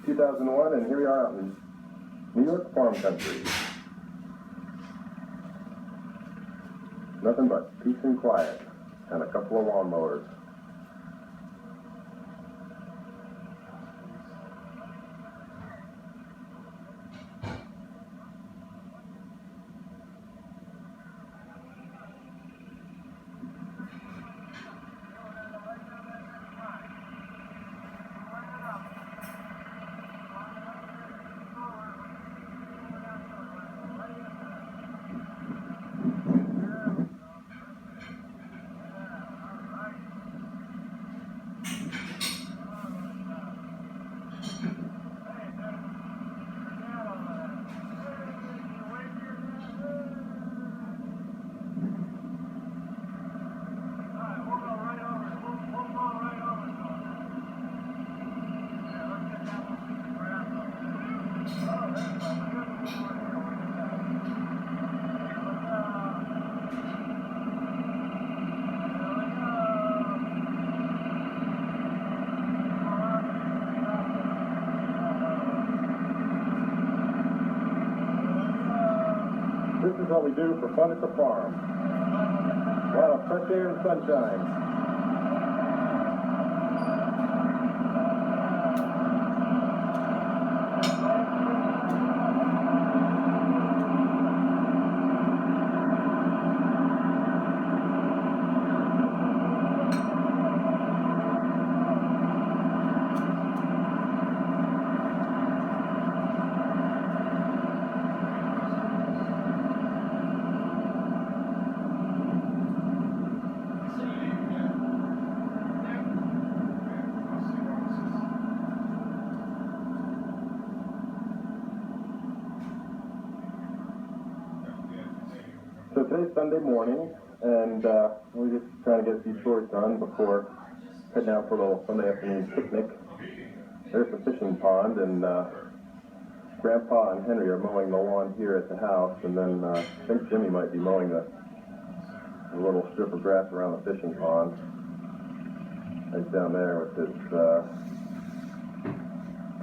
2001, and here we are out in New York farm country. Nothing but peace and quiet, and a couple of lawnmowers. This is what we do for fun at the farm. A lot of fresh air and sunshine. So today's Sunday morning, and we're just trying to get a few chores done before heading out for a little Sunday afternoon picnic. There's the fishing pond, and Grandpa and Henry are mowing the lawn here at the house, and then I think Jimmy might be mowing the little strip of grass around the fishing pond. Right down there with his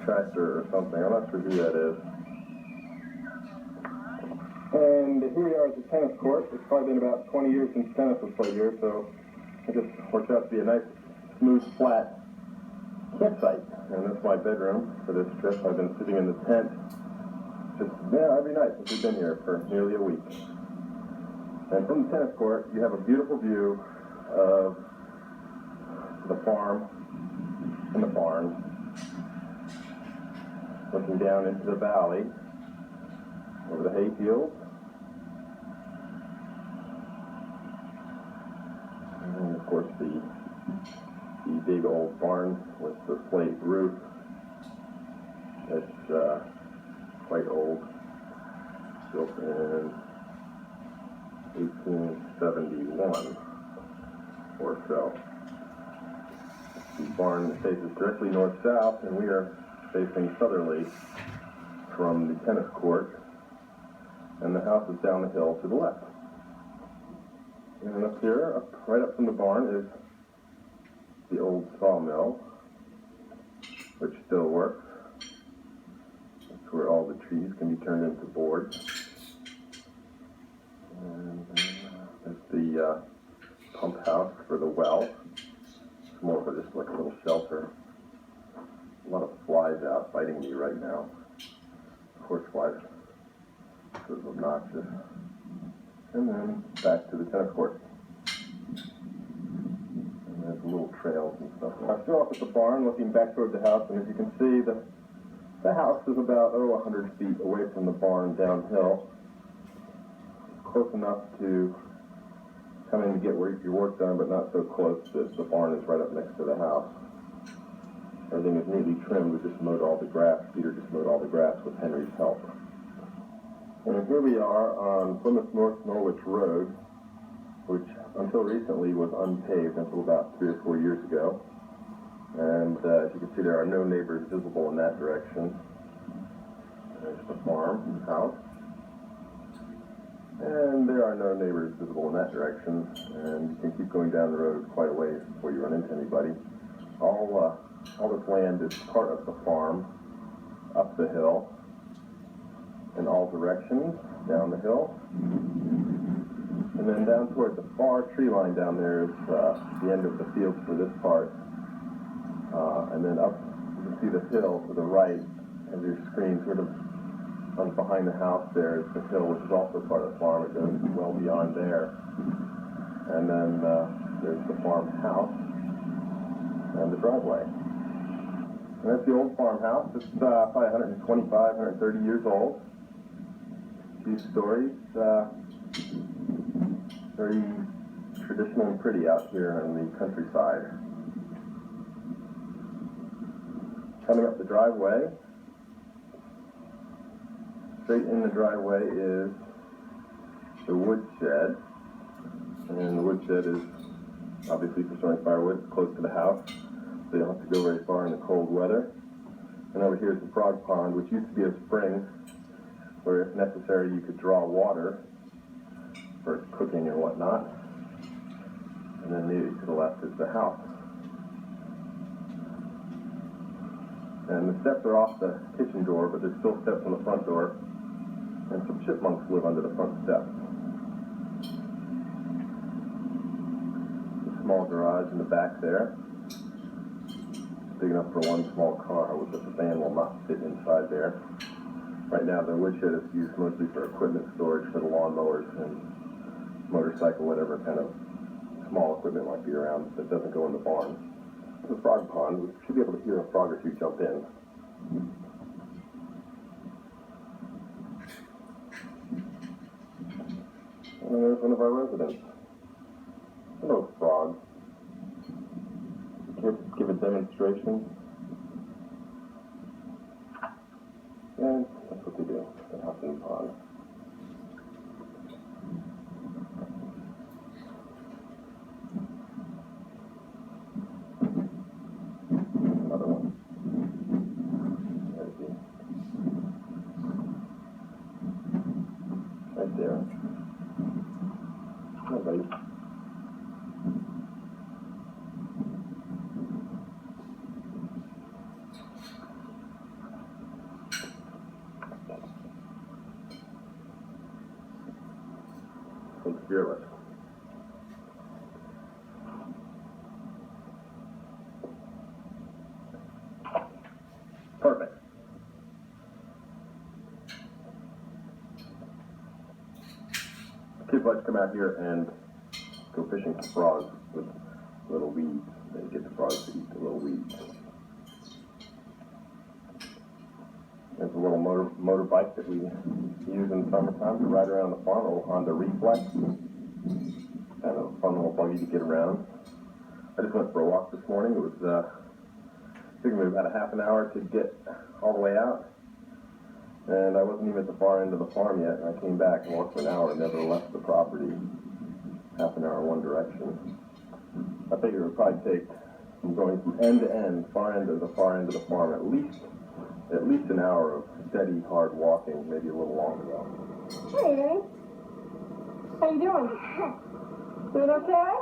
tractor or something. I'm not sure who that is. And here we are at the tennis court. It's probably been about 20 years since tennis was played here, so it just worked out to be a nice, smooth, flat campsite. And that's my bedroom for this trip. I've been sitting in the tent just every night since we've been here for nearly a week. And from the tennis court, you have a beautiful view of the farm and the barn, looking down into the valley, over the hay fields. And of course the big old barn with the slate roof. It's quite old, built in 1871 or so. The barn faces directly north-south, and we are facing southerly from the tennis court, and the house is down the hill to the left. And up here, right up from the barn, is the old sawmill, which still works. That's where all the trees can be turned into boards. And there's the pump house for the well. It's more of just like a little shelter. A lot of flies out fighting me right now. Horse flies. This is obnoxious. And then back to the tennis court. And there's little trails and stuff. I'm still up at the barn looking back toward the house, and as you can see, the house is about 100 feet away from the barn downhill. Close enough to come in to get your work done, but not so close that the barn is right up next to the house. Everything is neatly trimmed. We just mowed all the grass. Peter just mowed all the grass with Henry's help. And here we are on Plymouth North Norwich Road, which until recently was unpaved until about 3 or 4 years ago. And as you can see, there are no neighbors visible in that direction. There's the farm, the house. And there are no neighbors visible in that direction. And you can keep going down the road quite a ways before you run into anybody. All this land is part of the farm. up the hill in all directions, down the hill. And then down toward the far tree line down there is the end of the field for this part. And then up, you can see the hill to the right of your screen, sort of behind the house there is the hill, which is also part of the farm. It goes well beyond there. And then there's the farmhouse and the driveway. And that's the old farmhouse. It's probably 125, 130 years old. A few stories. Very traditional and pretty out here in the countryside. Coming up the driveway, straight in the driveway is the woodshed. And the woodshed is obviously for storing firewood. It's close to the house, so you don't have to go very far in the cold weather. And over here is the frog pond, which used to be a spring where if necessary you could draw water for cooking and whatnot. And then maybe to the left is the house. And the steps are off the kitchen door, but there's still steps on the front door. And some chipmunks live under the front steps. A small garage in the back there. Big enough for one small car, which the van will not fit inside there. Right now the woodshed is used mostly for equipment storage for the lawnmowers and motorcycle, whatever kind of small equipment might be around that doesn't go in the barn. The frog pond, we should be able to hear a frog or two jump in. And there's one of our residents. Hello, frog. Here to give a demonstration. And that's what they do. They hop in the pond. Another one. There's he. Right there. Hi, buddy. It's fearless. Perfect. Kids like to come out here and go fishing for frogs with little weeds. They get the frogs to eat the little weeds. There's a little motorbike that we use in the summertime to ride around the farm, a little Honda Reflex. Kind of a fun little buggy to get around. I just went for a walk this morning. It was, took me about a half an hour to get all the way out. And I wasn't even at the far end of the farm yet, and I came back and walked for an hour and never left the property. Half an hour in one direction. I figured it would probably take, from going from end to end, far end to the far end of the farm, at least an hour of steady, hard walking, maybe a little longer though. Hey, Ernie. How you doing? Doing okay?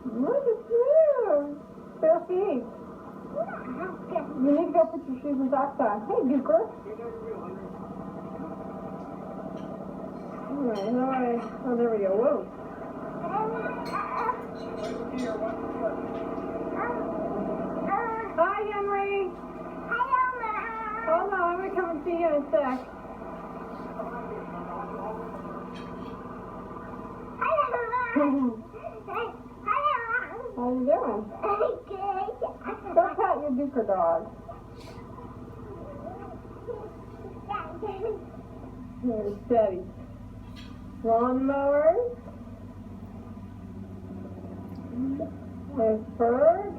Look at you. Bare feet. You need to go put your shoes and socks on. Hey, Gooker. All right. Oh, there we go. Whoa. Hi, Henry. Hold on, I'm going to come and see you in a sec. How you doing? Go pat your Duker dog. There's Steady. Lawnmowers. There's Ferg.